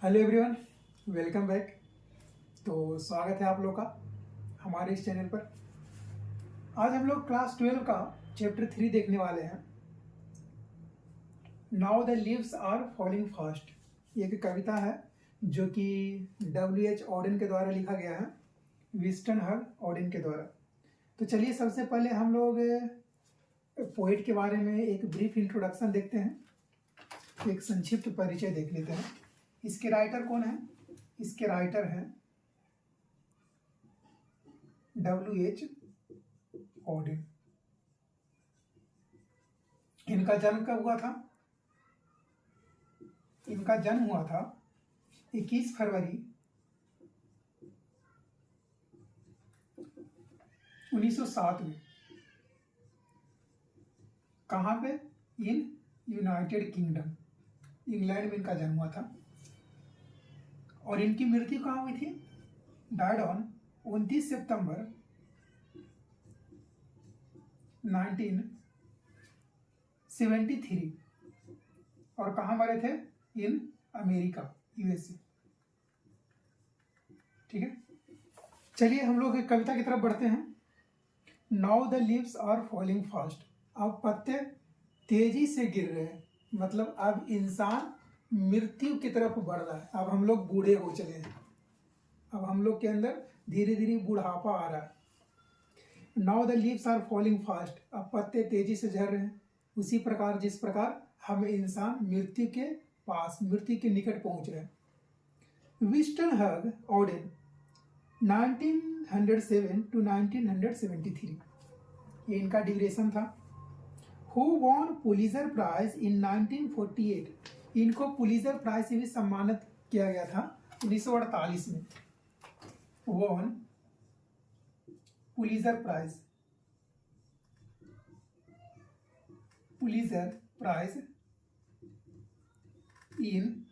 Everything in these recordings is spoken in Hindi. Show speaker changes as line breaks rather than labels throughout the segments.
Hello everyone, welcome back. तो स्वागत है आप लोग का हमारे इस चैनल पर। आज हम लोग क्लास 12 का चैप्टर 3 देखने वाले हैं। Now the leaves are falling fast. ये एक कविता है जो कि W.H. ऑडेन के द्वारा लिखा गया है, विंस्टन हग ऑडेन के द्वारा। तो चलिए सबसे पहले हम लोग पोएट के बारे में एक ब्रीफ इंट्रोडक्शन देखते हैं, एक संक्षिप्त परिचय देख लेते हैं। इसके राइटर कौन है? इसके राइटर हैं W.H. ऑडेन। इनका जन्म कब हुआ था? इनका जन्म हुआ था 21 फरवरी 1907 में। कहाँ पे? इन यूनाइटेड किंगडम, इंग्लैंड में इनका जन्म हुआ था। और इनकी मृत्यु कहाँ हुई थी? डाइड ऑन 29 सितंबर 1973। और कहाँ मरे थे? In America, USA। ठीक है, चलिए हम लोग एक कविता की तरफ बढ़ते हैं। Now the leaves are falling fast. अब पत्ते तेजी से गिर रहे हैं, मतलब अब इंसान मृत्यु की तरफ बढ़ रहा है। अब हम लोग बूढ़े हो चले हैं, अब हम लोग के अंदर धीरे धीरे बुढ़ापा आ रहा है। Now the leaves are falling fast. अब पत्ते तेजी से झड़ रहे हैं, उसी प्रकार जिस प्रकार हम इंसान मृत्यु के पास, मृत्यु के निकट पहुंच रहे हैं। विंस्टन हग ऑडेन 1907 to 1973, ये इनका ड्यूरेशन था। Who won Pulitzer prize in 1948। इनको पुलिजर प्राइज से भी सम्मानित किया गया था 1948 में। Won Pulitzer prize, Pulitzer prize in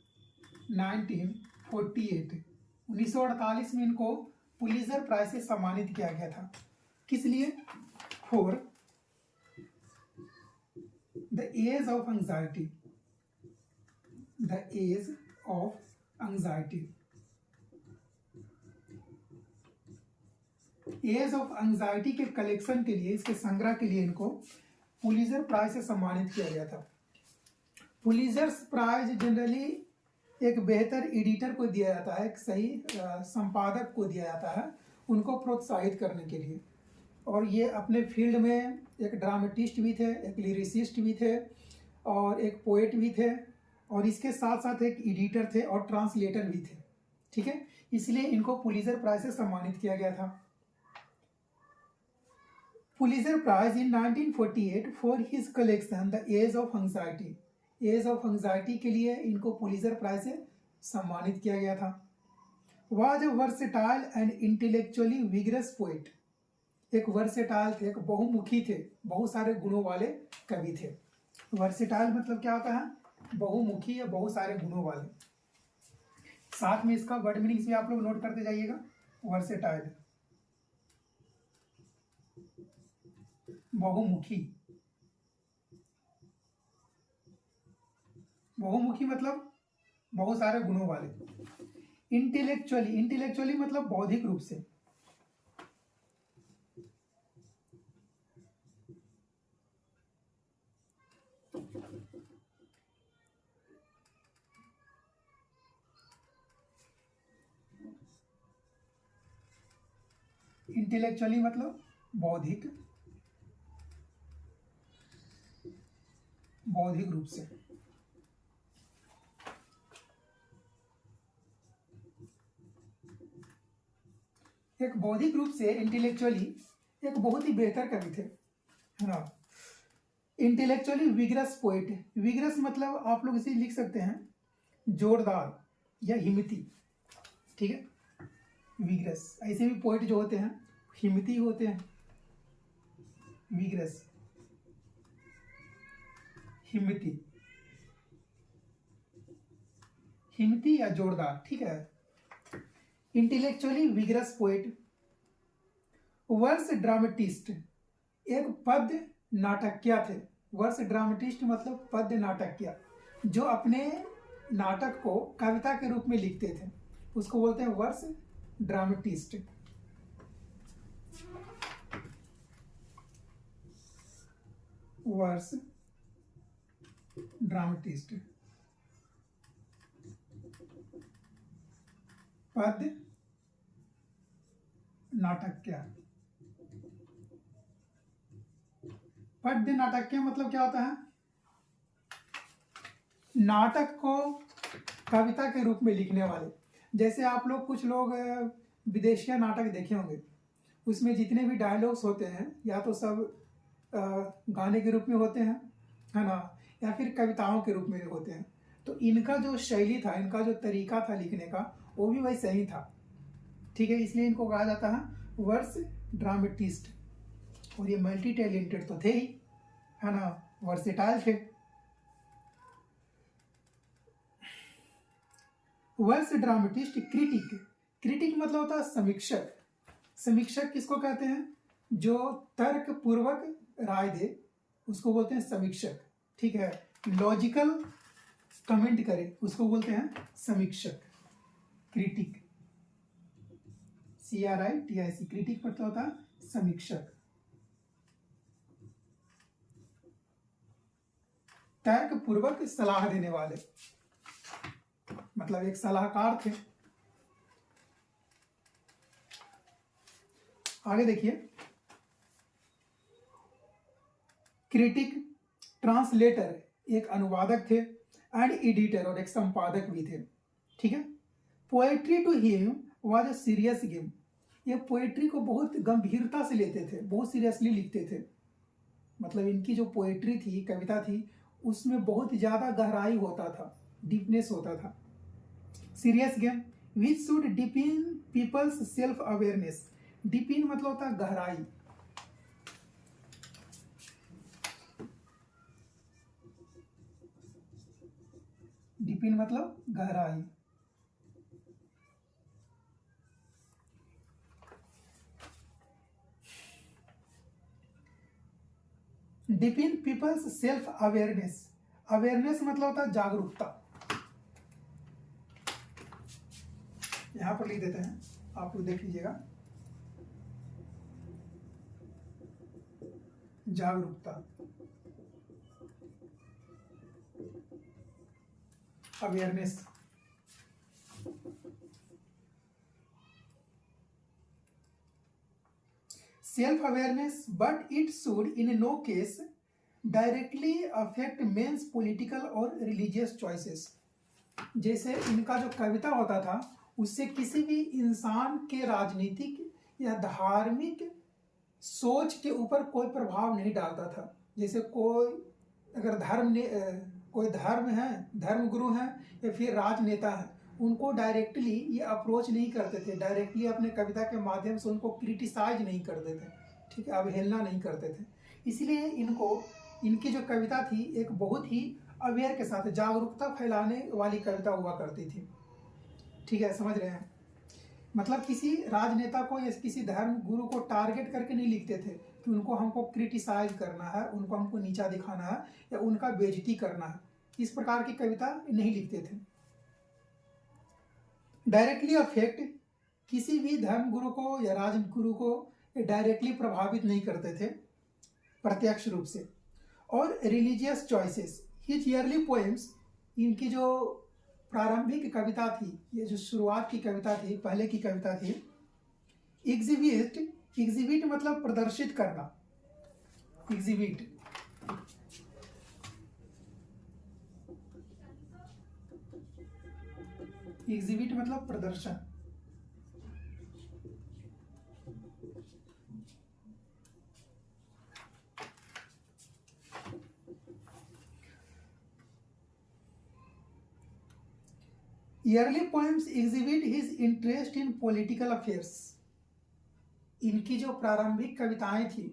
1948। 1948 में इनको पुलिजर प्राइज से सम्मानित किया गया था। किस लिए? For the age of anxiety, the age of anxiety. Age of anxiety के कलेक्शन के लिए, इसके संग्रह के लिए इनको पुलिजर प्राइज से सम्मानित किया गया था। पुलिजर प्राइज जनरली एक बेहतर एडिटर को दिया जाता है, एक सही संपादक को दिया जाता है, उनको प्रोत्साहित करने के लिए। और ये अपने फील्ड में एक ड्रामेटिस्ट भी थे, एक लिरिसिस्ट भी थे, और एक पोएट भी थे, और इसके साथ साथ एक एडिटर थे और ट्रांसलेटर भी थे। ठीक है, इसलिए इनको पुलिजर प्राइज से सम्मानित किया गया था। Pulitzer prize in 1948 for his collection the age of anxiety. Age of anxiety के लिए इनको पुलिजर प्राइज से सम्मानित किया गया था। Was a versatile and intellectually vigorous poet. एक वर्सेटाइल थे, एक बहुमुखी थे, बहुत सारे गुणों वाले कवि थे। वर्सेटाइल मतलब क्या होता है? बहुमुखी या बहुत सारे गुणों वाले। साथ में इसका वर्ड मीनिंग्स भी आप लोग नोट करते जाइएगा। वर्सेटाइल, बहुमुखी। बहुमुखी मतलब बहुत सारे गुणों वाले। इंटेलेक्चुअली, इंटेलेक्चुअली मतलब बौद्धिक रूप से। इंटेलेक्चुअली मतलब बौद्धिक, बौद्धिक रूप से। एक बौद्धिक रूप से इंटेलेक्चुअली एक बहुत ही बेहतर कवि थे, है ना। Intellectually vigorous poet. विगरस मतलब आप लोग इसे लिख सकते हैं जोरदार या हिम्मती। ठीक है, विगरस। ऐसे भी पोएट जो होते हैं हिम्मती होते हैं। विगरस, हिम्मती, हिम्मती या जोरदार। ठीक है, intellectually vigorous poet. Verse dramatist, एक पद्य नाटकिया थे। वर्स ड्रामेटिस्ट मतलब पद्य नाटकिया, जो अपने नाटक को कविता के रूप में लिखते थे उसको बोलते हैं वर्स ड्रामेटिस्ट। Verse dramatist. पद्य नाटक्य। पद्य नाटक्य मतलब क्या होता है? नाटक को कविता के रूप में लिखने वाले। जैसे आप लोग कुछ लोग विदेशी नाटक देखे होंगे, उसमें जितने भी डायलॉग्स होते हैं या तो सब गाने के रूप में होते हैं, है ना, या फिर कविताओं के रूप में होते हैं। तो इनका जो शैली था, इनका जो तरीका था लिखने का, वो भी वैसे ही था। ठीक है, इसलिए इनको कहा जाता है वर्स ड्रामेटिस्ट। और ये मल्टी टैलेंटेड तो थे ही, है ना, वर्सेटाइल थे। Verse dramatist. क्रिटिक। क्रिटिक मतलब होता है समीक्षक। समीक्षक किसको कहते हैं? जो तर्क पूर्वक राय दे उसको बोलते हैं समीक्षक। ठीक है, लॉजिकल कमेंट करे उसको बोलते हैं समीक्षक, क्रिटिक। CRITIC। क्रिटिक मतलब होता है समीक्षक। तर्क पूर्वक सलाह देने वाले, मतलब एक सलाहकार थे। आगे देखिए, क्रिटिक, ट्रांसलेटर एक अनुवादक थे, एंड एडिटर और एक संपादक भी थे। ठीक है। Poetry to him was a serious game. ये पोएट्री को बहुत गंभीरता से लेते थे, बहुत सीरियसली लिखते थे। मतलब इनकी जो पोएट्री थी, कविता थी, उसमें बहुत ज़्यादा गहराई होता था, डीपनेस होता था। Serious game which should deepen people's self awareness. Deepen मतलब होता है गहराई। डिपिन मतलब गहराई। Deepen people's self awareness. Awareness मतलब होता है जागरूकता। यहां पर लिख देते हैं, आप लोग देख लीजिएगा, जागरूकता, awareness. Self awareness, but it should in no case directly affect men's political और रिलीजियस चॉइसेस। जैसे इनका जो कविता होता था उससे किसी भी इंसान के राजनीतिक या धार्मिक सोच के ऊपर कोई प्रभाव नहीं डालता था। जैसे कोई अगर कोई धर्म है, धर्म गुरु हैं या फिर राजनेता है, उनको डायरेक्टली ये अप्रोच नहीं करते थे, डायरेक्टली अपने कविता के माध्यम से उनको क्रिटिसाइज नहीं करते थे। ठीक है, अवहेलना नहीं करते थे। इसलिए इनकी जो कविता थी एक बहुत ही अवेयर के साथ जागरूकता फैलाने वाली कविता हुआ करती थी। ठीक है, समझ रहे हैं? मतलब किसी राजनेता को या किसी धर्म गुरु को टारगेट करके नहीं लिखते थे कि उनको हमको क्रिटिसाइज करना है, उनको हमको नीचा दिखाना है या उनका बेइज्जती करना है। इस प्रकार की कविता नहीं लिखते थे। डायरेक्टली अफेक्ट, किसी भी धर्म गुरु को या राजगुरु को डायरेक्टली प्रभावित नहीं करते थे प्रत्यक्ष रूप से। और religious choices, his yearly poems, इनकी जो प्रारंभिक कविता थी, ये जो शुरुआत की कविता थी, पहले की कविता थी, एग्जिबिट। एग्जिबिट मतलब प्रदर्शित करना, एग्जिबिट। एग्जिबिट मतलब प्रदर्शन। Yearly poems exhibit his interest in political affairs. इनकी जो प्रारंभिक कविताएं थी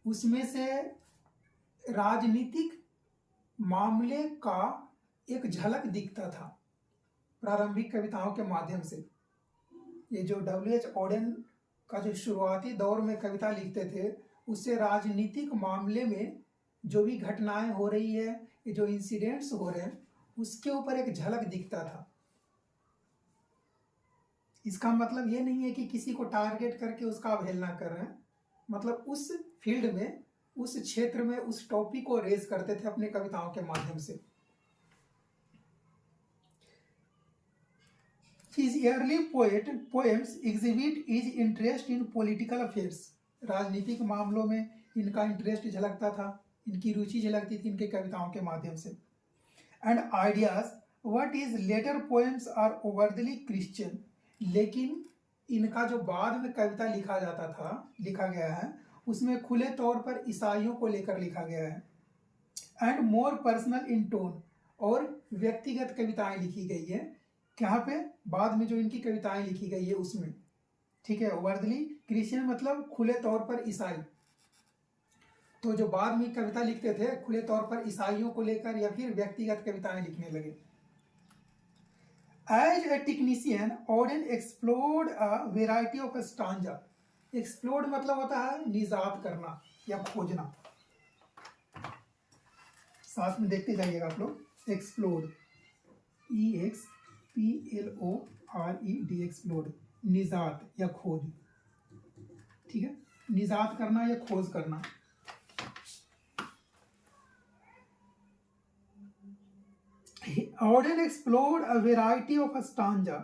उसमें से राजनीतिक मामले का एक झलक दिखता था प्रारंभिक कविताओं के माध्यम से। ये जो W.H. ऑडेन का जो शुरुआती दौर में कविता लिखते थे, उससे राजनीतिक मामले में जो भी घटनाएं हो रही है, ये जो इंसिडेंट्स हो रहे हैं, उसके ऊपर एक झलक दिखता था। इसका मतलब ये नहीं है कि किसी को टारगेट करके उसका अवहेलना कर रहे हैं, मतलब उस फील्ड में, उस क्षेत्र में उस टॉपिक को रेज करते थे अपने कविताओं के माध्यम से। His early poems exhibit his interest in political affairs. राजनीतिक मामलों में इनका इंटरेस्ट झलकता था, इनकी रुचि झलकती थी इनके कविताओं के माध्यम से। And ideas what is later poems are overly Christian, लेकिन इनका जो बाद में कविता लिखा गया है उसमें खुले तौर पर ईसाइयों को लेकर लिखा गया है। And more personal in tone, और व्यक्तिगत कविताएं लिखी गई है। यहाँ पे बाद में जो इनकी कविताएं लिखी गई है उसमें, ठीक है, ओवरली क्रिश्चियन मतलब खुले तौर पर ईसाई। तो जो बाद में कविता लिखते थे खुले तौर पर ईसाइयों को लेकर या फिर व्यक्तिगत कविताएं लिखने लगे। As a technician Auden explored a variety of stanza. Explored मतलब होता है निजात करना या खोजना, साथ में देखते जाइएगा आप लोग। एक्सप्लोर्ड, EXPLORED, एक्सप्लोर्ड, निजात या खोज, ठीक है, निजात करना या खोज करना। Odean explored a variety of stanza.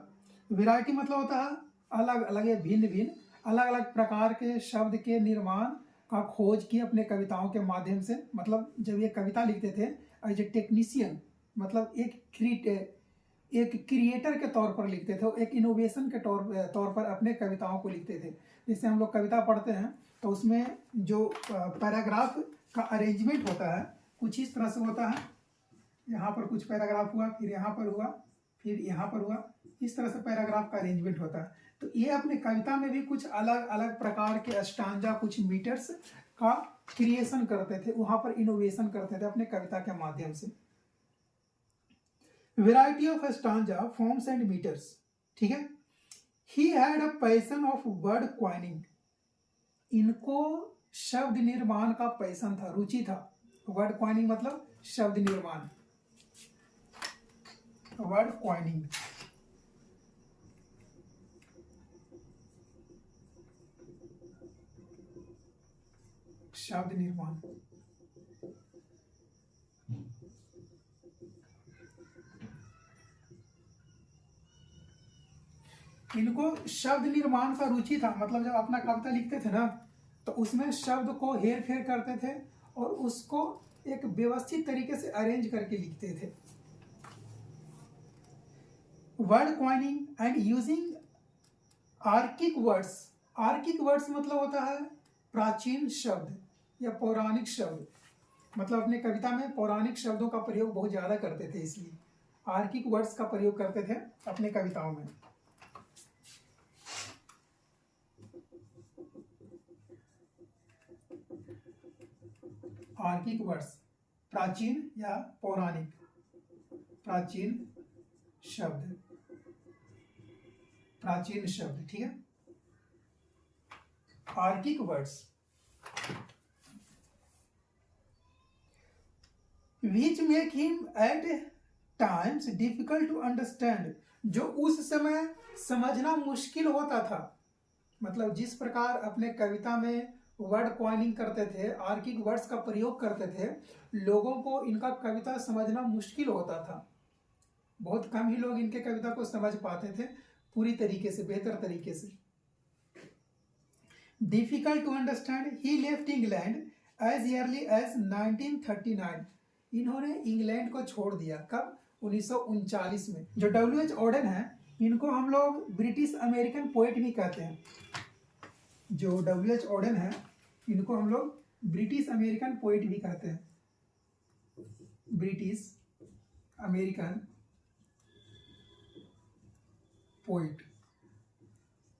Variety मतलब होता है अलग अलग या भिन्न भिन्न, अलग अलग प्रकार के शब्द के निर्माण का खोज की अपने कविताओं के माध्यम से। मतलब जब ये कविता लिखते थे एज ए टेक्नीशियन, मतलब एक क्रिएटर के तौर पर लिखते थे, एक इनोवेशन के तौर पर अपने कविताओं को लिखते थे। जैसे हम लोग कविता पढ़ते हैं तो उसमें जो पैराग्राफ का अरेंजमेंट होता है कुछ इस तरह से होता है। यहाँ पर कुछ पैराग्राफ हुआ, फिर यहाँ पर हुआ, फिर यहाँ पर हुआ, इस तरह से पैराग्राफ का अरेंजमेंट होता है। तो ये अपने कविता में भी कुछ अलग अलग प्रकार के स्टांजा, कुछ मीटर्स का क्रिएशन करते थे, वहां पर इनोवेशन करते थे अपने कविता के माध्यम से। Variety of stanza, forms and meters, ठीक है। He had a passion of word coining. इनको शब्द निर्माण का पैशन था, रुचि था। वर्ड क्वाइनिंग मतलब शब्द निर्माण, वर्ड क्वाइनिंग। शब्द निर्माण, इनको शब्द निर्माण का रुचि था। मतलब जब अपना कविता लिखते थे ना तो उसमें शब्द को हेर फेर करते थे और उसको एक व्यवस्थित तरीके से अरेंज करके लिखते थे। Word coining and using archaic words. Archaic words मतलब होता है प्राचीन शब्द या पौराणिक शब्द। मतलब अपने कविता में पौराणिक शब्दों का प्रयोग बहुत ज्यादा करते थे, इसलिए आर्किक वर्ड्स का प्रयोग करते थे अपने कविताओं में। आर्किक वर्ड्स, प्राचीन या पौराणिक, प्राचीन शब्द, प्राचीन शब्द, ठीक है, archaic words. Which make him at times difficult to understand, जो उस समय समझना मुश्किल होता था। मतलब जिस प्रकार अपने कविता में वर्ड क्वाइनिंग करते थे, आर्किक वर्ड्स का प्रयोग करते थे, लोगों को इनका कविता समझना मुश्किल होता था। बहुत कम ही लोग इनके कविता को समझ पाते थे पूरी तरीके से, बेहतर तरीके से। Difficult to understand. He left England as early as 1939। इन्होंने इंग्लैंड को छोड़ दिया कब? 1939 में। जो W.H. ऑडेन है इनको हम लोग ब्रिटिश अमेरिकन पोएट भी कहते हैं। जो W.H. ऑडेन है इनको हम लोग ब्रिटिश अमेरिकन पोएट भी कहते हैं। British American poet.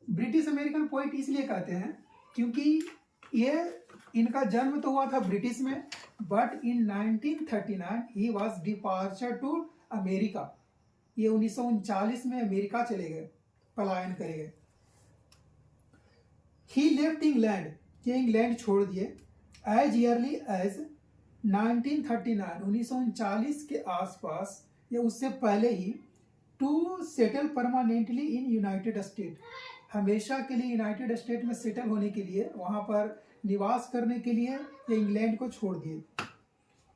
British American poet इसलिए कहते हैं क्योंकि ये इनका जन्म तो हुआ था ब्रिटिश में, but in 1939 he was departure to America. ये 1939 में अमेरिका चले गए, पलायन करे गए। ही लेफ्ट इंग्लैंड, ये इंग्लैंड छोड़ दिए, एज ईयरली एज 1939, 1939 के आसपास या उससे पहले ही to settle permanently in United State, हमेशा के लिए यूनाइटेड स्टेट में सेटल होने के लिए, वहाँ पर निवास करने के लिए ये इंग्लैंड को छोड़ दिए।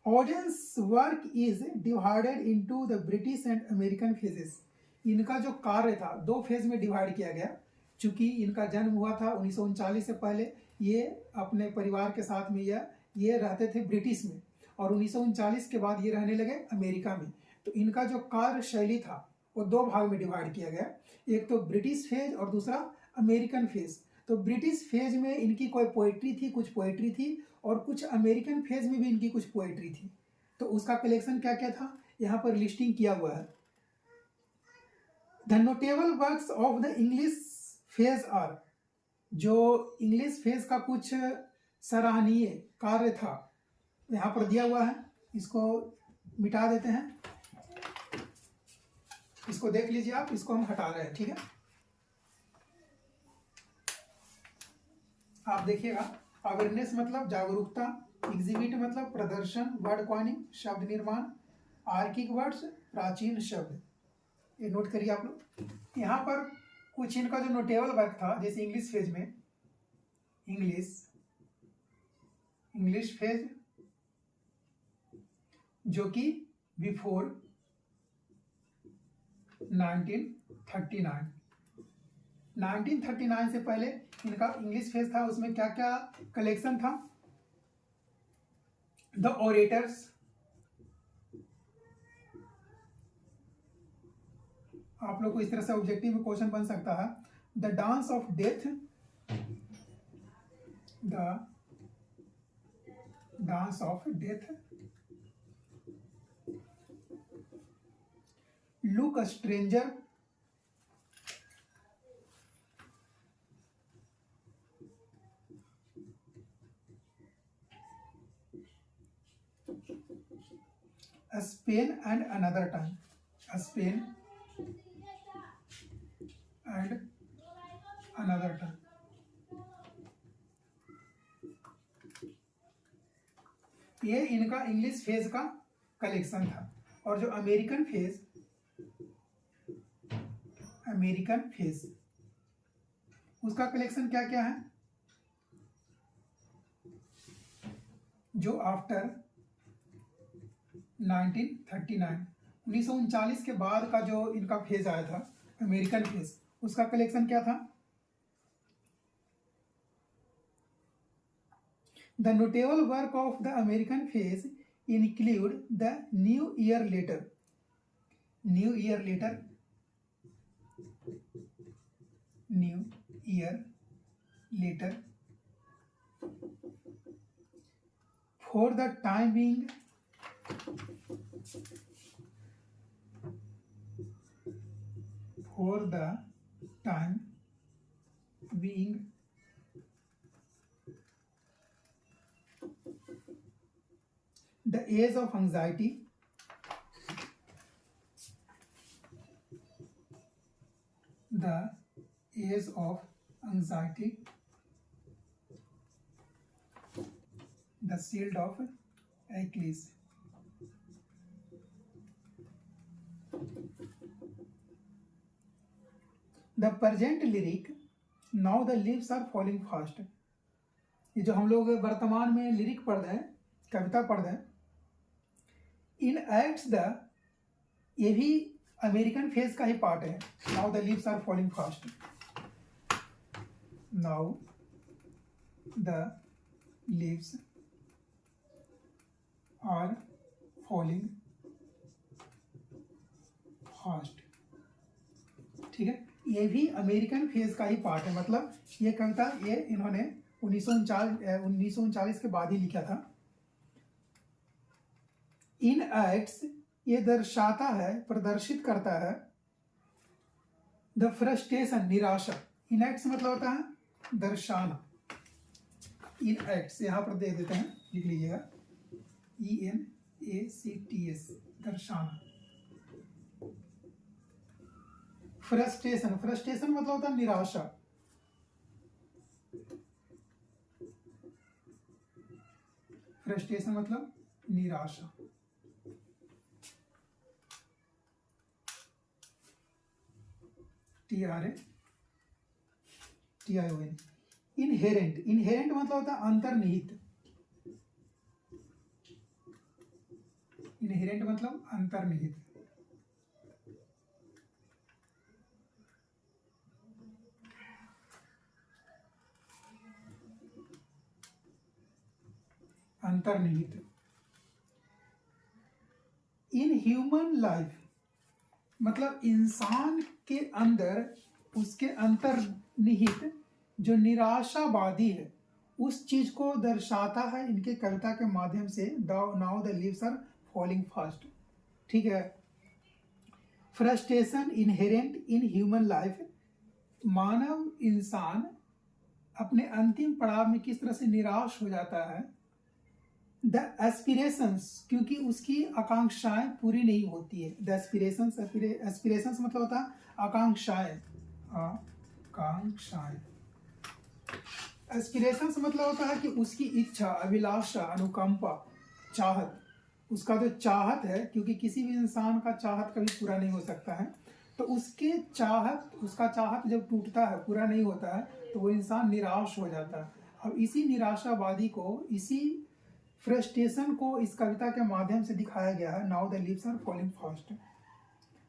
Audience work is divided into the British and American phases, इनका जो कार्य था दो फेज में डिवाइड किया गया। चूंकि इनका जन्म हुआ था 1939 से पहले, ये अपने परिवार के साथ में ये रहते थे ब्रिटिश में, और 1939 के बाद ये रहने लगे अमेरिका में। तो इनका जो कार्य शैली था वो दो भाग में डिवाइड किया गया, एक तो ब्रिटिश फेज और दूसरा अमेरिकन फेज। तो ब्रिटिश फेज में इनकी कोई पोइट्री थी, कुछ पोइट्री थी, और कुछ अमेरिकन फेज में भी इनकी कुछ पोइट्री थी। तो उसका कलेक्शन क्या क्या था यहाँ पर लिस्टिंग किया हुआ है। The notable works of the English phase are, जो इंग्लिश फेज का कुछ सराहनीय कार्य था यहाँ पर दिया हुआ है, इसको मिटा देते हैं, इसको देख लीजिए आप, इसको हम हटा रहे हैं, ठीक है। आप देखिएगा, अवेयरनेस मतलब जागरूकता, एग्जिबिट मतलब प्रदर्शन, वर्ड कॉइनिंग शब्द निर्माण, आर्किक वर्ड्स प्राचीन शब्द, ये नोट करिए आप लोग। यहाँ पर कुछ इनका जो नोटेबल वर्क था, जैसे इंग्लिश फेज में, इंग्लिश फेज जो कि बिफोर 1939 से पहले इनका इंग्लिश फेज था, उसमें क्या क्या कलेक्शन था। द ओरेटर्स, आप लोग को इस तरह से ऑब्जेक्टिव में क्वेश्चन बन सकता है। The dance of death, the dance of death, look stranger, Spain and another time, Spain and another time. ये इनका इंग्लिश फेज का कलेक्शन था। और जो अमेरिकन फेज उसका कलेक्शन क्या क्या है, जो आफ्टर 1939 के बाद का जो इनका फेज आया था अमेरिकन फेज, उसका कलेक्शन क्या था। The notable work of the American phase include the new year later, for the time being, the age of anxiety, the shield of Achilles. The present lyric, now the leaves are falling fast, ये जो हम लोग वर्तमान में लिरिक पढ़ रहे हैं, कविता पढ़ रहे हैं, इन एक्ट्स द, ये भी अमेरिकन फेज का ही पार्ट है। Now the leaves are falling fast, now the leaves are falling fast, ठीक है। ये भी अमेरिकन फेज का ही पार्ट है, मतलब ये कविता ये इन्होंने 1939 के बाद ही लिखा था। इन एक्ट्स, ये दर्शाता है, प्रदर्शित करता है, द फ्रस्ट्रेशन, निराशा। इन एक्ट्स मतलब होता है दर्शाना। इन एक्ट्स यहां पर दे देते हैं, लिख लीजिएगा, ENACTS, दर्शाना। फ्रस्ट्रेशन मतलब होता है निराशा। फ्रस्ट्रेशन मतलब निराशा। TRATION। इनहेरेंट, इनहेरेंट मतलब होता है अंतर्निहित। इनहेरेंट मतलब अंतर्निहित। अंतर्निहित। इन ह्यूमन लाइफ मतलब इंसान के अंदर उसके अंतर्निहित जो निराशावादी है उस चीज को दर्शाता है इनके कविता के माध्यम से। Now the leaves are falling fast. ठीक है। Frustration inherent in human life, मानव इंसान अपने अंतिम पड़ाव में किस तरह से निराश हो जाता है। द एस्पिरेशंस, क्योंकि उसकी आकांक्षाएं पूरी नहीं होती है। द एस्पिरेशंस, एस्पिरेशंस मतलब होता है आकांक्षाएं। आकांक्षाएं, एस्पिरेशंस मतलब होता है कि उसकी इच्छा, अभिलाषा, अनुकंपा, चाहत, उसका जो चाहत है, क्योंकि किसी भी इंसान का चाहत कभी पूरा नहीं हो सकता है, तो उसके चाहत, उसका चाहत जब टूटता है, पूरा नहीं होता है, तो वो इंसान निराश हो जाता है। अब इसी निराशावादी को, इसी फ्रस्ट्रेशन को इस कविता के माध्यम से दिखाया गया है। Now the leaves are falling fast,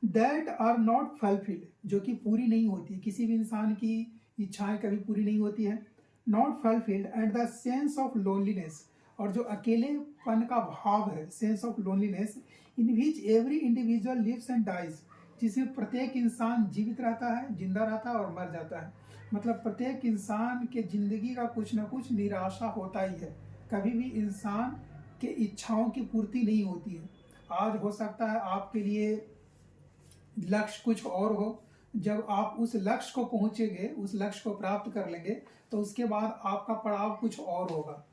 that are not fulfilled, जो कि पूरी नहीं होती है। किसी भी इंसान की इच्छाएं कभी पूरी नहीं होती है। Not fulfilled and the sense of loneliness, और जो अकेलेपन का भाव है, sense of loneliness, in which every individual lives and dies, जिसमें प्रत्येक इंसान जीवित रहता है, जिंदा रहता है और मर जाता है। मतलब प्रत्येक इंसान के जिंदगी का कुछ ना कुछ निराशा होता ही है। कभी भी इंसान के इच्छाओं की पूर्ति नहीं होती है। आज हो सकता है आपके लिए लक्ष्य कुछ और हो, जब आप उस लक्ष्य को पहुंचेंगे, उस लक्ष्य को प्राप्त कर लेंगे, तो उसके बाद आपका पड़ाव कुछ और होगा।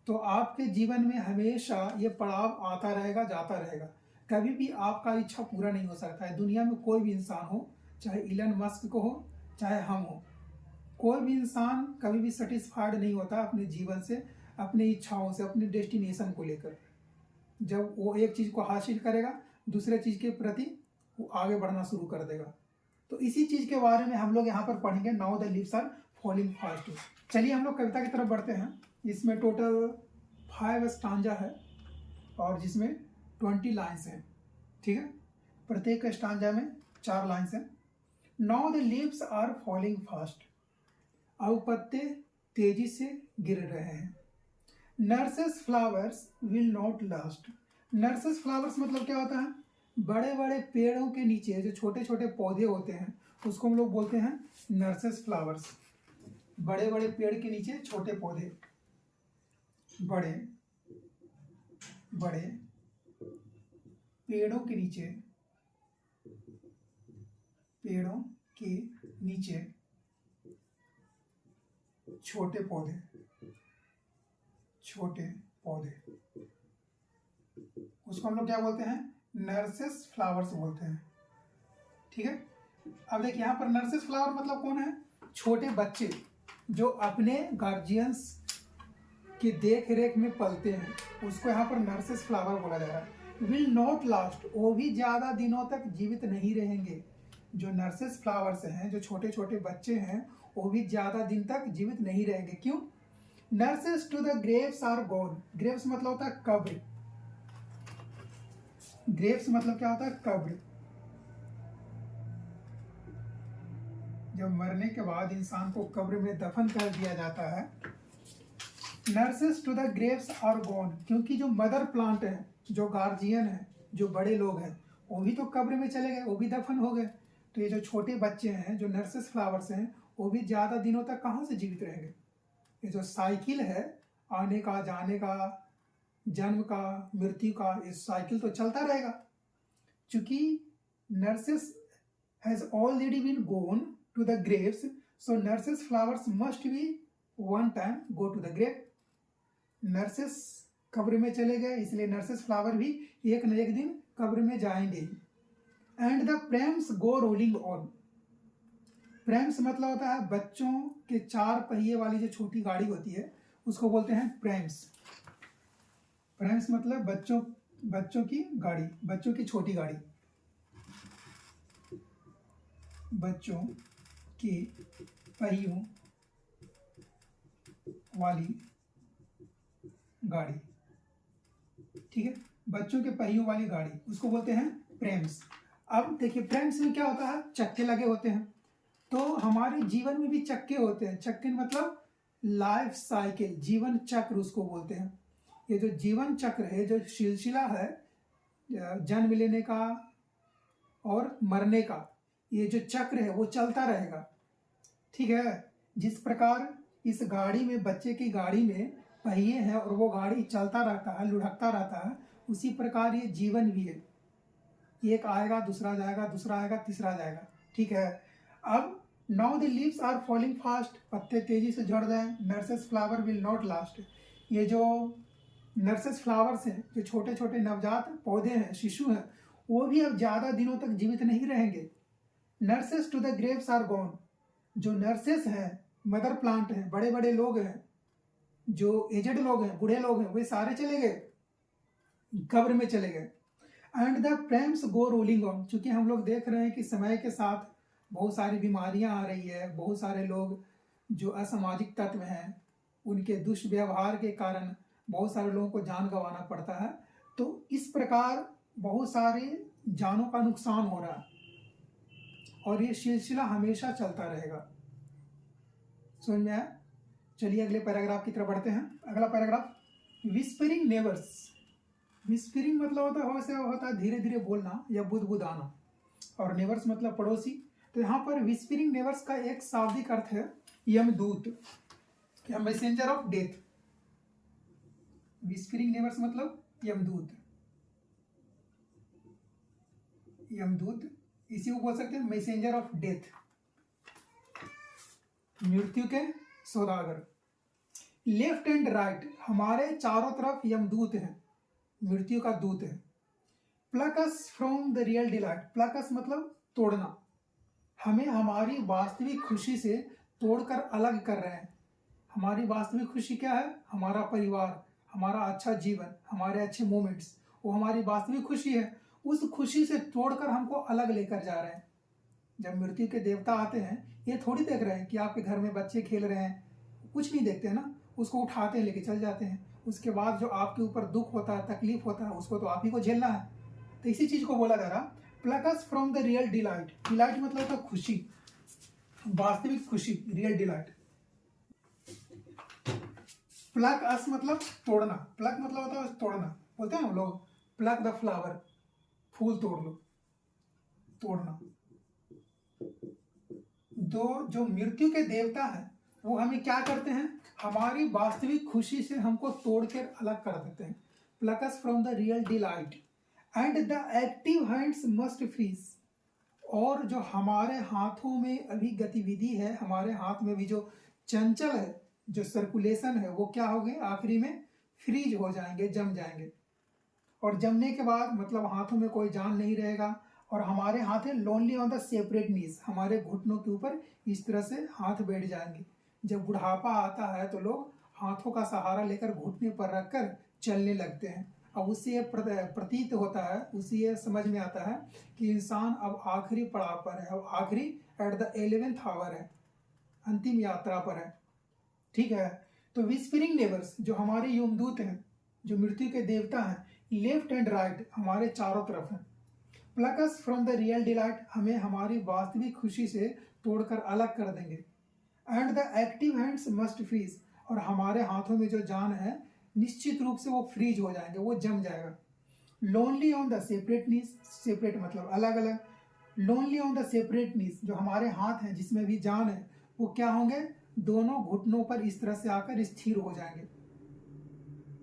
तो आपके जीवन में हमेशा ये पड़ाव आता रहेगा, जाता रहेगा। कभी भी आपका इच्छा पूरा नहीं हो सकता है। दुनिया में कोई भी इंसान हो, चाहे इलन मस्क को हो, चाहे हम हो, कोई भी इंसान कभी भी सेटिस्फाइड नहीं होता अपने जीवन से, अपनी इच्छाओं से, अपने डेस्टिनेशन को लेकर। जब वो एक चीज को हासिल करेगा, दूसरे चीज के प्रति वो आगे बढ़ना शुरू कर देगा। तो इसी चीज के बारे में हम लोग यहाँ पर पढ़ेंगे। Now the leaves are falling fast. चलिए हम लोग कविता की तरफ बढ़ते हैं। इसमें टोटल 5 स्टांजा है और जिसमें 20 लाइन्स हैं। ठीक है, प्रत्येक स्टांजा में 4 लाइन्स हैं। Now the leaves are falling fast, अब पत्ते तेजी से गिर रहे हैं। Nurses flowers will not last, nurses flowers मतलब क्या होता है? बड़े बड़े पेड़ों के नीचे जो छोटे छोटे पौधे होते हैं उसको हम लोग बोलते हैं नर्सेस फ्लावर्स। बड़े बड़े पेड़ के नीचे छोटे पौधे, बड़े बड़े पेड़ों के नीचे, पेड़ों के नीचे छोटे पौधे, छोटे पौधे, उसको हम लोग क्या बोलते हैं? नर्सेस फ्लावर्स बोलते हैं। ठीक है, अब देखिए यहाँ पर नर्सेस फ्लावर मतलब कौन है? छोटे बच्चे जो अपने गार्जियंस की देख रेख में पलते हैं, उसको यहाँ पर नर्सेस फ्लावर बोला जा रहा है। विल नॉट लास्ट, वो भी ज्यादा दिनों तक जीवित नहीं रहेंगे। जो नर्सेस फ्लावर्स हैं, जो छोटे छोटे बच्चे हैं, वो भी ज्यादा दिन तक जीवित नहीं रहेंगे। क्यों? Nurses to the graves are gone, graves मतलब होता है कब्र। ग्रेव्स मतलब क्या होता है? कब्र। जब मरने के बाद इंसान को कब्र में दफन कर दिया जाता है। Nurses to the graves are gone, क्योंकि जो मदर प्लांट है, जो गार्जियन है, जो बड़े लोग हैं, वो भी तो कब्र में चले गए, वो भी दफन हो गए। तो ये जो छोटे बच्चे हैं, जो नर्सेस फ्लावर्स हैं, वो भी ज्यादा दिनों तक कहाँ से जीवित रहेंगे? ये जो साइकिल है, आने का, जाने का, जन्म का, मृत्यु का, इस साइकिल तो चलता रहेगा। चूंकि nurses has already been gone to the graves, so nurses flowers must be one time go to the grave. Nurses कब्र में चले गए, इसलिए नर्सेस फ्लावर भी एक न एक दिन कब्र में जाएंगे। And the Prem's go rolling on, Prem's मतलब होता है बच्चों के 4 पहिए वाली जो छोटी गाड़ी होती है, उसको बोलते हैं प्रेम्स। प्रेम्स मतलब बच्चों की गाड़ी, बच्चों की छोटी गाड़ी, बच्चों के पहियों वाली गाड़ी। ठीक है, बच्चों के पहियों वाली गाड़ी, उसको बोलते हैं प्रेम्स। अब देखिए प्रेम्स में क्या होता है, चक्के लगे होते हैं। तो हमारे जीवन में भी चक्के होते हैं। चक्के मतलब लाइफ साइकिल, जीवन चक्र उसको बोलते हैं। ये जो जीवन चक्र है, जो सिलसिला है जन्म लेने का और मरने का, ये जो चक्र है वो चलता रहेगा। ठीक है, जिस प्रकार इस गाड़ी में, बच्चे की गाड़ी में पहिए हैं और वो गाड़ी चलता रहता है, लुढ़कता रहता है, उसी प्रकार ये जीवन भी है। एक आएगा, दूसरा जाएगा, दूसरा आएगा, तीसरा जाएगा। ठीक है, अब now the leaves are falling fast, पत्ते तेजी से झड़ रहे हैं। Nurses flower will not last, ये जो नर्सेस फ्लावर्स हैं, जो छोटे छोटे नवजात पौधे हैं, शिशु हैं, वो भी अब ज़्यादा दिनों तक जीवित नहीं रहेंगे। Nurses to the graves are gone, जो नर्सेस हैं, मदर प्लांट हैं, बड़े बड़े लोग हैं, जो एजेड लोग हैं, बूढ़े लोग हैं, वे सारे चले गए, कब्र में चले गए। And the Prem's go rolling on, चूंकि हम लोग देख रहे हैं कि समय के साथ बहुत सारी बीमारियां आ रही है, बहुत सारे लोग जो असामाजिक तत्व हैं, उनके दुष्व्यवहार के कारण बहुत सारे लोगों को जान गंवाना पड़ता है। तो इस प्रकार बहुत सारे जानों का नुकसान हो रहा है और ये सिलसिला हमेशा चलता रहेगा। समझ में आया? चलिए अगले पैराग्राफ की तरफ बढ़ते हैं। अगला पैराग्राफ, विस्परिंग नेबर्स। विस्परिंग मतलब होता है धीरे धीरे बोलना या बुदबुदाना, और नेबर्स मतलब पड़ोसी। तो यहाँ पर विस्परिंग नेबर्स का एक शाब्दिक अर्थ है यमदूत या messenger of death. Whispering neighbours मतलब यमदूत, यमदूत, इसी को बोल सकते हैं मैसेंजर ऑफ डेथ, मृत्यु के सौदागर। लेफ्ट एंड राइट, हमारे चारों तरफ यमदूत हैं, मृत्यु का दूत है। Pluck us from the real delight, pluck us मतलब तोड़ना, हमें हमारी वास्तविक खुशी से तोड़कर अलग कर रहे हैं। हमारी वास्तविक खुशी क्या है? हमारा परिवार, हमारा अच्छा जीवन, हमारे अच्छे मोमेंट्स, वो हमारी वास्तविक खुशी है। उस खुशी से तोड़कर हमको अलग लेकर जा रहे हैं। जब मृत्यु के देवता आते हैं, ये थोड़ी देख रहे हैं कि आपके घर में बच्चे खेल रहे हैं, कुछ नहीं देखते हैं ना, उसको उठाते हैं, लेके चल जाते हैं। उसके बाद जो आपके ऊपर दुख होता है, तकलीफ होता है, उसको तो आप ही को झेलना है। तो इसी चीज को बोला जा रहा, pluck us from the real delight. Delight मतलब होता है खुशी, वास्तविक खुशी, रियल डिलाइट। प्लक अस मतलब तोड़ना, प्लक मतलब होता है तोड़ना, बोलते हैं हम लोग प्लक द फ्लावर, फूल तोड़ लो, तोड़ना। जो मृत्यु के देवता हैं, वो हमें क्या करते हैं? हमारी वास्तविक खुशी से हमको तोड़कर अलग कर देते हैं। Pluck us from the real delight and the active hands must freeze, और जो हमारे हाथों में अभी गतिविधि है, हमारे हाथ में भी जो चंचल है, जो सर्कुलेशन है, वो क्या होंगे? आखिरी में फ्रीज हो जाएंगे, जम जाएंगे। और जमने के बाद मतलब हाथों में कोई जान नहीं रहेगा, और हमारे हाथ है लोनली ऑन द सेपरेट नीज, हमारे घुटनों के ऊपर इस तरह से हाथ बैठ जाएंगे। जब बुढ़ापा आता है तो लोग हाथों का सहारा लेकर घुटने पर रखकर चलने लगते हैं। अब उससे ये प्रतीत होता है, उससे ये समझ में आता है कि इंसान अब आखिरी पड़ाव पर है, अब आखिरी एट द 11th आवर है, अंतिम यात्रा पर है। ठीक है, तो विस्परिंग नेबर्स जो हमारे यमदूत हैं, जो मृत्यु के देवता हैं, लेफ्ट एंड राइट हमारे चारों तरफ हैं। Pluck us from the real delight, हमें हमारी वास्तविक खुशी से तोड़कर अलग कर देंगे। And the active hands must freeze, और हमारे हाथों में जो जान है निश्चित रूप से वो फ्रीज हो जाएंगे, वो जम जाएगा। Lonely on the separate knees, separate मतलब अलग अलग, लोनली ऑन द सेपरेट नीज, जो हमारे हाथ हैं जिसमें भी जान है, वो क्या होंगे? दोनों घुटनों पर इस तरह से आकर स्थिर हो जाएंगे।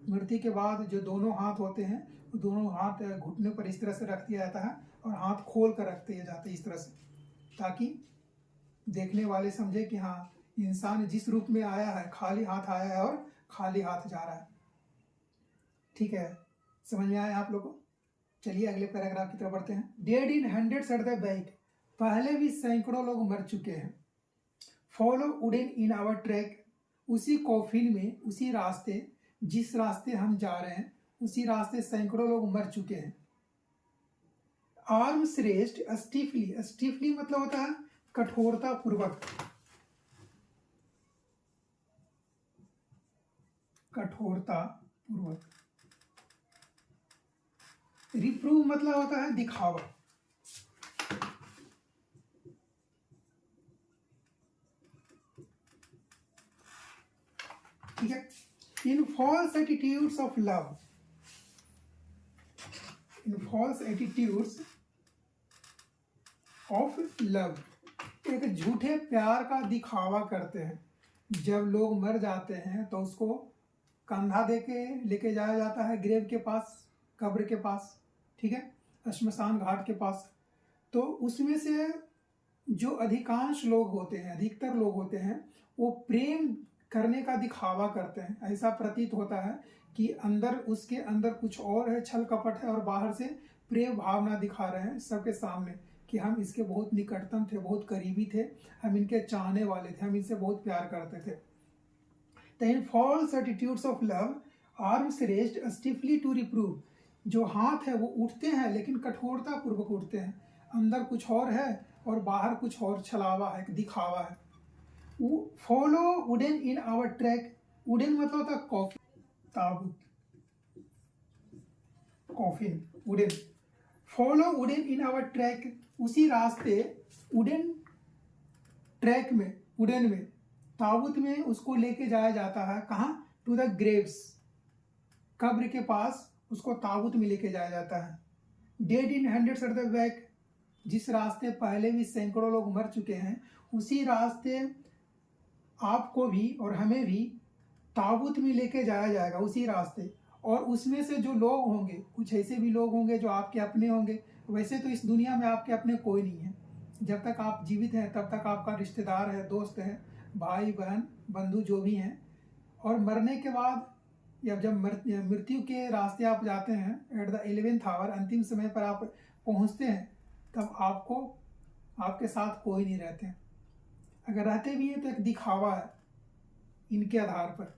मृत्यु के बाद जो दोनों हाथ होते हैं, वो दोनों हाथ घुटने पर इस तरह से रख दिया जाता है और हाथ खोल कर रख दिए जाते हैं इस तरह से, ताकि देखने वाले समझे कि हाँ, इंसान जिस रूप में आया है, खाली हाथ आया है और खाली हाथ जा रहा है। ठीक है, समझ में आया आप लोगों को? चलिए अगले पैराग्राफ की तरफ बढ़ते हैं। Dead in hundreds at the back, पहले भी सैकड़ों लोग मर चुके हैं। Follow wooden in our track, उसी कॉफिन में, उसी रास्ते, जिस रास्ते हम जा रहे हैं, उसी रास्ते सैकड़ों लोग मर चुके हैं। आर्म्स रेस्ट स्टिफली, स्टिफली मतलब होता है कठोरता पूर्वक, कठोरता पूर्वक। रिप्रूव मतलब होता है दिखावा। ठीक है। In false attitudes of love, in false attitudes of love, एक झूठे प्यार का दिखावा करते हैं। जब लोग मर जाते हैं तो उसको कंधा दे के लेके जाया जाता है ग्रेव के पास, कब्र के पास, ठीक है, श्मशान घाट के पास। तो उसमें से जो अधिकांश लोग होते हैं, अधिकतर लोग होते हैं, वो प्रेम करने का दिखावा करते हैं। ऐसा प्रतीत होता है कि अंदर, उसके अंदर कुछ और है, छल कपट है, और बाहर से प्रेम भावना दिखा रहे हैं सबके सामने कि हम इसके बहुत निकटतम थे, बहुत करीबी थे, हम इनके चाहने वाले थे, हम इनसे बहुत प्यार करते थे। तो in false attitudes of love, arms raised stiffly to reprove, जो हाथ है वो उठते हैं लेकिन कठोरता पूर्वक उठते हैं। अंदर कुछ और है और बाहर कुछ और छलावा है, दिखावा है। Follow wooden in our track, wooden मतलब होता है कॉफिन, ताबूत, coffin, wooden. Follow wooden in our track, उसी रास्ते वुडन ट्रैक में, वुडन में, ताबूत में उसको लेके जाया जाता है। कहाँ? टू द ग्रेव्स, कब्र के पास उसको ताबूत में लेके जाया जाता है। Dead in hundreds at the back, जिस रास्ते पहले भी सैकड़ों लोग मर चुके हैं, उसी रास्ते आपको भी और हमें भी ताबूत में लेके जाया जाएगा, उसी रास्ते। और उसमें से जो लोग होंगे, कुछ ऐसे भी लोग होंगे जो आपके अपने होंगे। वैसे तो इस दुनिया में आपके अपने कोई नहीं है। जब तक आप जीवित हैं तब तक आपका रिश्तेदार है, दोस्त है, भाई बहन, बंधु जो भी हैं। और मरने के बाद, या जब मृत्यु के रास्ते आप जाते हैं, एट द 11th आवर, अंतिम समय पर आप पहुंचते हैं, तब आपको, आपके साथ कोई नहीं रहते। अगर रहते भी हैं तो एक दिखावा है इनके आधार पर।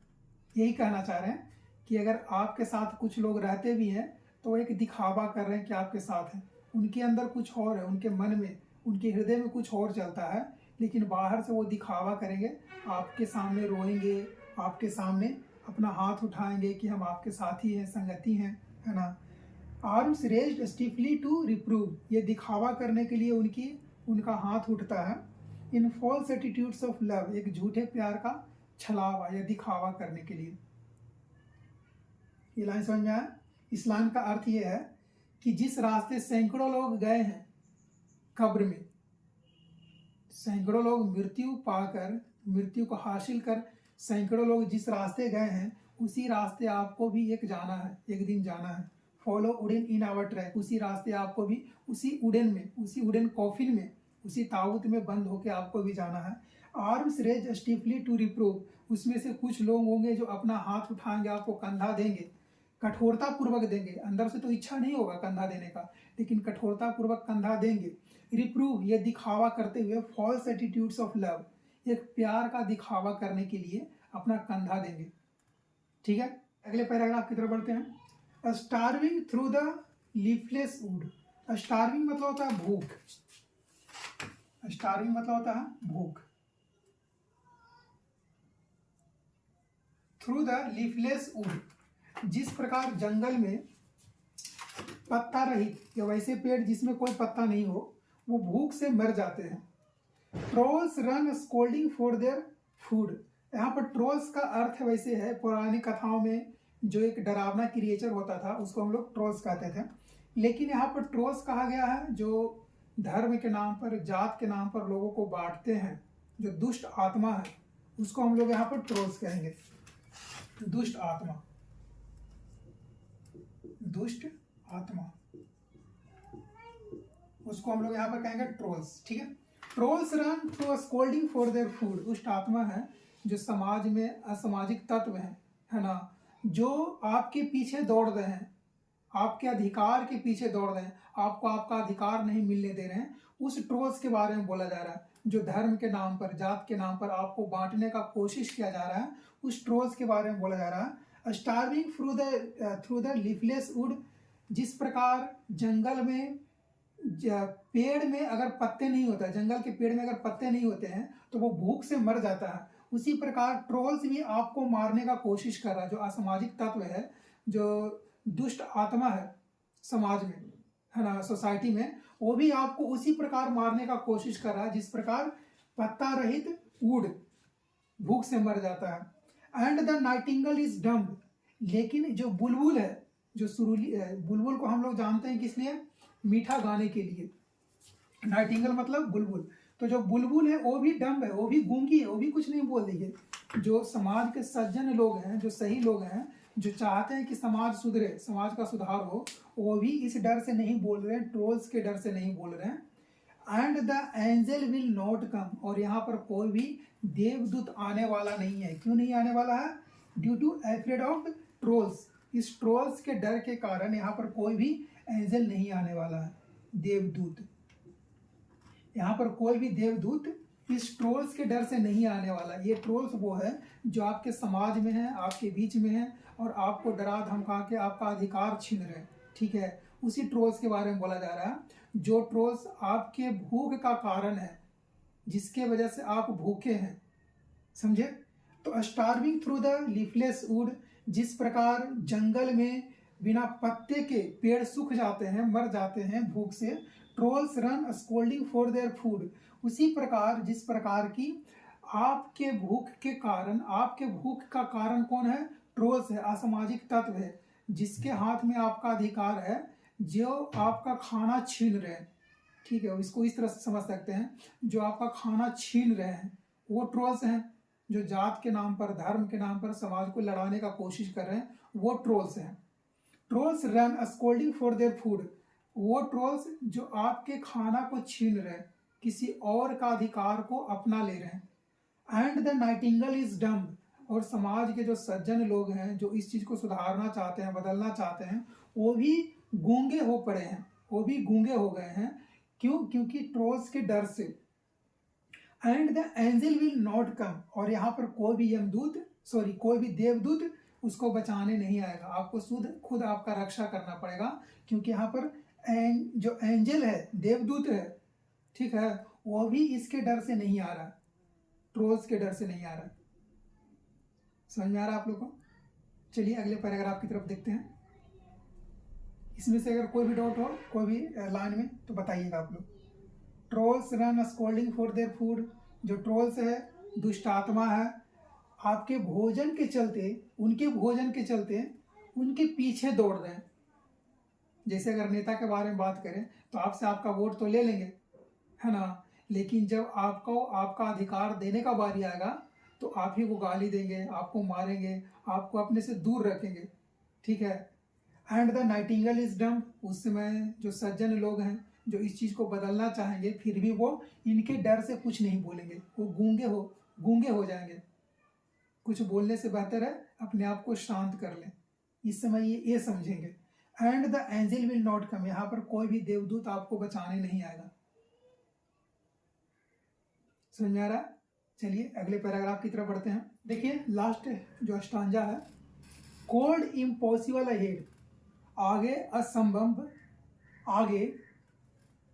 यही कहना चाह रहे हैं कि अगर आपके साथ कुछ लोग रहते भी हैं तो एक दिखावा कर रहे हैं कि आपके साथ हैं। उनके अंदर कुछ और है, उनके मन में, उनके हृदय में कुछ और चलता है, लेकिन बाहर से वो दिखावा करेंगे, आपके सामने रोएंगे, आपके सामने अपना हाथ उठाएंगे कि हम आपके साथी हैं, संगति हैं, है ना। आर्म्स रेज्ड स्टिफली टू रिप्रूव, ये दिखावा करने के लिए उनका हाथ उठता है। In false attitudes of love, एक झूठे प्यार का छलावा या दिखावा करने के लिए। ये लाइन समझ में आया? इस लाइन का अर्थ ये है कि जिस रास्ते सैकड़ों लोग गए हैं कब्र में, सैकड़ों लोग मृत्यु पाकर, मृत्यु को हासिल कर, सैकड़ों लोग जिस रास्ते गए हैं, उसी रास्ते आपको भी एक जाना है, एक दिन जाना है। Follow wooden in our track, उसी रास्ते आपको भी, उसी वुडन में, उसी वुडन कॉफिन में, उसी ताबूत में बंद होकर आपको भी जाना है। आर्म्स रेज स्टिफली टू रिप्रूव, उसमें से कुछ लोग होंगे जो अपना हाथ उठाएंगे, आपको कंधा देंगे, कठोरता पूर्वक देंगे। अंदर से तो इच्छा नहीं होगा कंधा देने का, लेकिन कठोरता पूर्वक कंधा देंगे। रिप्रूव, ये दिखावा करते हुए, फॉल्स एटीट्यूड्स ऑफ लव, एक प्यार का दिखावा करने के लिए अपना कंधा देंगे। ठीक है, अगले पैराग्राफ की तरफ बढ़ते हैं। Starving through the leafless would, starving मतलब होता है भूख, स्टार्विंग मतलब होता है भूख। थ्रू द लीफलेस वुड, जिस प्रकार जंगल में पत्ता रहित या वैसे पेड़ जिसमें कोई पत्ता नहीं हो, वो भूख से मर जाते हैं। Trolls run scolding for their food, यहाँ पर ट्रोल्स का अर्थ वैसे है, पुरानी कथाओं में जो एक डरावना क्रिएचर होता था उसको हम लोग ट्रोल्स कहते थे, लेकिन यहाँ पर ट्रोल्स कहा गया है जो धर्म के नाम पर, जात के नाम पर लोगों को बांटते हैं, जो दुष्ट आत्मा है, उसको हम लोग यहाँ पर ट्रोल्स कहेंगे। दुष्ट आत्मा, दुष्ट आत्मा, उसको हम लोग यहाँ पर कहेंगे ट्रोल्स। ठीक है, trolls run through scolding for their food, दुष्ट आत्मा है जो समाज में असामाजिक तत्व है ना, जो आपके पीछे दौड़ रहे हैं, आपके अधिकार के पीछे दौड़ रहे हैं, आपको आपका अधिकार नहीं मिलने दे रहे हैं। उस ट्रोल्स के बारे में बोला जा रहा है, जो धर्म के नाम पर, जात के नाम पर आपको बांटने का कोशिश किया जा रहा है, उस ट्रोल्स के बारे में बोला जा रहा है। Starving through the leafless would, जिस प्रकार जंगल में पेड़ में अगर पत्ते नहीं होता, जंगल के पेड़ में अगर पत्ते नहीं होते हैं तो वो भूख से मर जाता है। उसी प्रकार ट्रोल्स भी आपको मारने का कोशिश कर रहा है। जो असामाजिक तत्व है, जो दुष्ट आत्मा है समाज में, है ना, सोसाइटी में, वो भी आपको उसी प्रकार मारने का कोशिश कर रहा है जिस प्रकार पत्ता रहित वुड भूख से मर जाता है। And the Nightingale is dumb, लेकिन जो बुलबुल है, जो सुरीली बुलबुल को हम लोग जानते हैं किस लिए, मीठा गाने के लिए। नाइटिंगल मतलब बुलबुल। तो जो बुलबुल है वो भी डम्ब है, वो भी गूंगी है, वो भी कुछ नहीं बोल रही है। जो समाज के सज्जन लोग हैं, जो सही लोग हैं, जो चाहते हैं कि समाज सुधरे, समाज का सुधार हो, वो भी इस डर से नहीं बोल रहे हैं, ट्रोल्स के डर से नहीं बोल रहे हैं। And the angel will not come, और यहाँ पर कोई भी देवदूत आने वाला नहीं है। क्यों नहीं आने वाला है? Due to afraid of trolls, इस ट्रोल्स के डर के कारण यहाँ पर कोई भी एंजल नहीं आने वाला है, देवदूत। यहाँ पर कोई भी देवदूत इस ट्रोल्स के डर से नहीं आने वाला। ये ट्रोल्स वो है जो आपके समाज में है, आपके बीच में है, और आपको डरा धमका के आपका अधिकार छीन रहे हैं। ठीक है, उसी ट्रोल्स के बारे में बोला जा रहा है। जो ट्रोल्स आपके भूख का कारण है, जिसके वजह से आप भूखे हैं, समझे? तो starving through the leafless would, जिस प्रकार जंगल में बिना पत्ते के पेड़ सूख जाते हैं, मर जाते हैं भूख से, trolls run scolding for their food, उसी प्रकार जिस प्रकार की आपके भूख के कारण, आपके भूख का कारण कौन है? ट्रोल्स है, असामाजिक तत्व है, जिसके हाथ में आपका अधिकार है, जो आपका खाना छीन रहे हैं। ठीक है, इसको इस तरह से समझ सकते हैं, जो आपका खाना छीन रहे हैं वो ट्रोल्स हैं। जो जात के नाम पर, धर्म के नाम पर समाज को लड़ाने का कोशिश कर रहे हैं, वो ट्रोल्स हैं। Trolls run scolding for their food, वो ट्रोल्स जो आपके खाना को छीन रहे हैं, किसी और का अधिकार को अपना ले रहे हैं। And the Nightingale is dumb, और समाज के जो सज्जन लोग हैं, जो इस चीज को सुधारना चाहते हैं, बदलना चाहते हैं, वो भी गूंगे हो पड़े हैं, वो भी गूंगे हो गए हैं। क्यों? क्योंकि ट्रोल्स के डर से। And the angel will not come, और यहाँ पर कोई भी यमदूत, सॉरी, कोई भी देवदूत उसको बचाने नहीं आएगा। आपको खुद आपका रक्षा करना पड़ेगा, क्योंकि यहाँ पर जो एंजल है, देवदूत है, ठीक है, वो भी इसके डर से नहीं आ रहा, ट्रोल्स के डर से नहीं आ रहा। समझ में आ रहा आप लोग को? चलिए अगले पैराग्राफ की तरफ देखते हैं। इसमें से अगर कोई भी डाउट हो, कोई भी लाइन में, तो बताइएगा आप लोग। Trolls run scolding for their food, जो ट्रोल्स है, दुष्ट आत्मा है, आपके भोजन के चलते, उनके भोजन के चलते उनके पीछे दौड़ रहे हैं। जैसे अगर नेता के बारे में बात करें तो आपसे आपका वोट तो ले लेंगे, है ना, लेकिन जब आपको आपका अधिकार देने का बारी आएगा तो आप ही को गाली देंगे, आपको मारेंगे, आपको अपने से दूर रखेंगे। ठीक है। And the Nightingale is dumb, उस समय जो सज्जन लोग हैं, जो इस चीज़ को बदलना चाहेंगे, फिर भी वो इनके डर से कुछ नहीं बोलेंगे, वो गूंगे हो जाएंगे। कुछ बोलने से बेहतर है अपने आप को शांत कर लें, इस समय ये समझेंगे। And the angel will not come, यहाँ पर कोई भी देवदूत आपको बचाने नहीं आएगा। समझ में आ रहा है? चलिए अगले पैराग्राफ की तरफ बढ़ते हैं। देखिए लास्ट जो स्टांजा है, कोल्ड इम्पॉसिबल अहेड, आगे असंभव,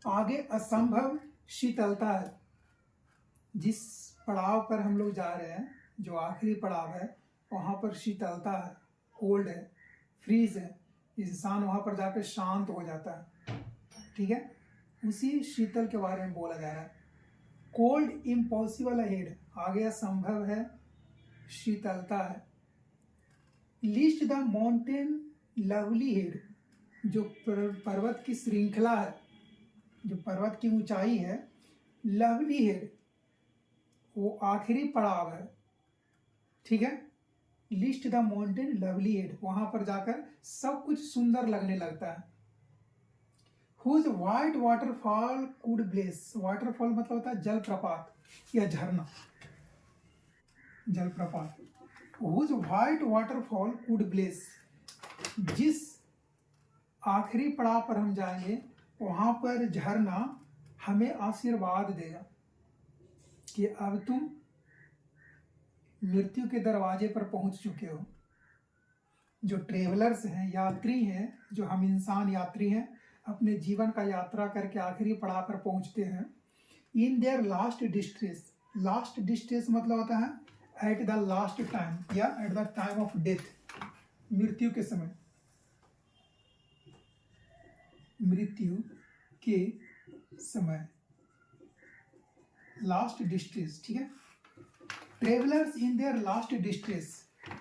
आगे असंभव शीतलता है। जिस पड़ाव पर हम लोग जा रहे हैं, जो आखिरी पड़ाव है, वहाँ पर शीतलता है, कोल्ड है, फ्रीज है, इंसान वहाँ पर जाकर शांत हो जाता है। ठीक है, उसी शीतल के बारे में बोला जा रहा है। कोल्ड इम्पॉसिबल अहेड, आगे असंभव है, शीतलता है। List the mountain lovely head, जो पर्वत की श्रृंखला है, जो पर्वत की ऊंचाई है, लवली हेड, वो आखिरी पड़ाव है। ठीक है, list the mountain lovely head, वहां पर जाकर सब कुछ सुंदर लगने लगता है। Whose white waterfall could bless, waterfall मतलब होता है जलप्रपात या झरना, जलप्रपात। Whose white waterfall could bless, जिस आखिरी पड़ाव पर हम जाएंगे वहां पर झरना हमें आशीर्वाद देगा कि अब तुम मृत्यु के दरवाजे पर पहुंच चुके हो। जो ट्रेवलर्स हैं, यात्री हैं, जो हम इंसान यात्री हैं, अपने जीवन का यात्रा करके आखिरी पड़ाव पर पहुंचते हैं, इन देयर लास्ट डिस्ट्रेस मतलब होता है एट द लास्ट टाइम या at the time of death, मृत्यु के समय, मृत्यु के समय, लास्ट डिस्ट्रेस, ठीक है। Travellers in their last distress,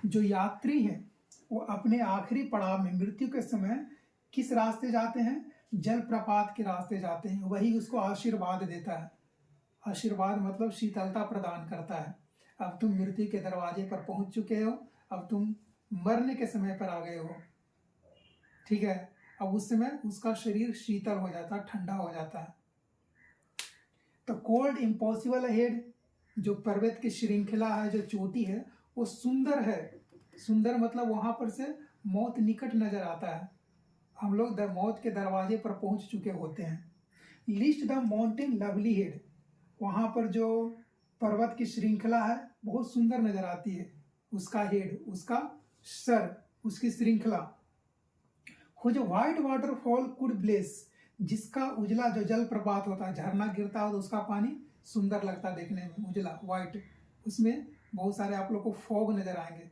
जो यात्री हैं वो अपने आखिरी पड़ाव में मृत्यु के समय किस रास्ते जाते हैं? जलप्रपात के रास्ते जाते हैं। वही उसको आशीर्वाद देता है। आशीर्वाद मतलब शीतलता प्रदान करता है। अब तुम मृत्यु के दरवाजे पर पहुंच चुके हो, अब तुम मरने के समय पर आ गए हो, ठीक है। अब उस समय उसका शरीर शीतल हो जाता है, ठंडा हो जाता है। तो कोल्ड इम्पॉसिबल अहेड, जो पर्वत की श्रृंखला है, जो चोटी है, वो सुंदर है। सुंदर मतलब वहां पर से मौत निकट नजर आता है। हम लोग मौत के दरवाजे पर पहुंच चुके होते हैं। List the mountain lovely head, वहां पर जो पर्वत की श्रृंखला है बहुत सुंदर नजर आती है। उसका हेड, उसका सर, उसकी श्रृंखला। हो जो व्हाइट वाटरफॉल कुड ब्लेस, जिसका उजला जो जल प्रपात होता है, झरना गिरता है तो उसका पानी सुंदर लगता है देखने में, उजला व्हाइट। उसमें बहुत सारे आप लोग को फॉग नजर आएंगे,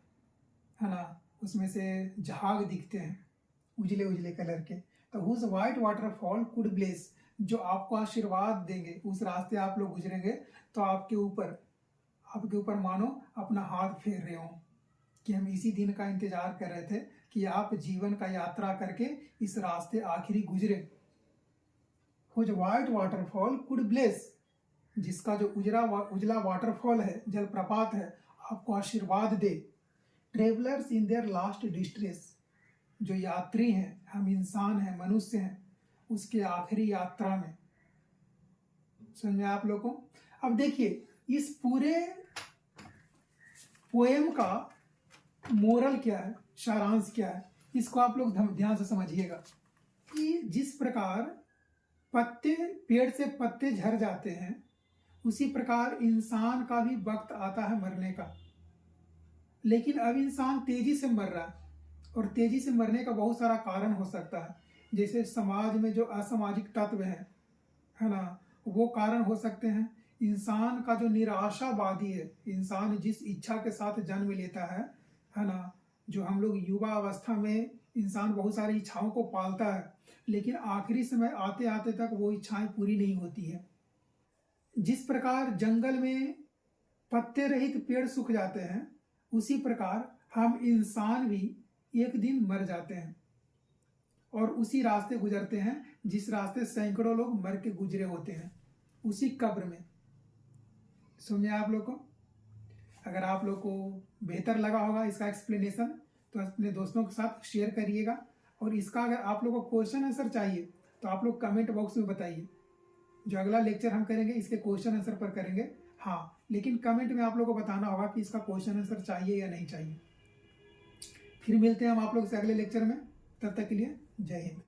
है ना, उसमें से झाग दिखते हैं उजले उजले कलर के। तो whose white waterfall could bless, जो आपको आशीर्वाद देंगे। उस रास्ते आप लोग गुजरेंगे तो आपके ऊपर मानो अपना हाथ फेर रहे हो कि हम इसी दिन का इंतजार कर रहे थे कि आप जीवन का यात्रा करके इस रास्ते आखिरी गुजरे। Whose white waterfall could bless, जिसका जो उजला वाटरफॉल है, जलप्रपात है, आपको आशीर्वाद दे। Travellers in their last distress, जो यात्री हैं, हम इंसान हैं, मनुष्य हैं, उसके आखिरी यात्रा में। समझ में आप लोगों को? अब देखिए इस पूरे पोएम का मोरल क्या है, सारांश क्या है, इसको आप लोग ध्यान से समझिएगा कि जिस प्रकार पेड़ से पत्ते झड़ जाते हैं, उसी प्रकार इंसान का भी वक्त आता है मरने का। लेकिन अब इंसान तेजी से मर रहा है, और तेजी से मरने का बहुत सारा कारण हो सकता है। जैसे समाज में जो असामाजिक तत्व है ना, वो कारण हो सकते हैं। इंसान का जो निराशावादी है, इंसान जिस इच्छा के साथ जन्म लेता है ना, जो हम लोग युवा अवस्था में इंसान बहुत सारी इच्छाओं को पालता है, लेकिन आखिरी समय आते आते तक वो इच्छाएं पूरी नहीं होती है। जिस प्रकार जंगल में पत्ते रहित पेड़ सूख जाते हैं, उसी प्रकार हम इंसान भी एक दिन मर जाते हैं और उसी रास्ते गुजरते हैं जिस रास्ते सैकड़ों लोग मर के गुजरे होते हैं, उसी कब्र में। समझे आप लोग को? अगर आप लोग को बेहतर लगा होगा इसका एक्सप्लेनेशन तो अपने दोस्तों के साथ शेयर करिएगा। और इसका अगर आप लोग को क्वेश्चन आंसर चाहिए तो आप लोग कमेंट बॉक्स में बताइए। जो अगला लेक्चर हम करेंगे इसके क्वेश्चन आंसर पर करेंगे, हाँ, लेकिन कमेंट में आप लोग को बताना होगा कि इसका क्वेश्चन आंसर चाहिए या नहीं चाहिए। फिर मिलते हैं हम आप लोग से अगले लेक्चर में, तब तक के लिए जय हिंद।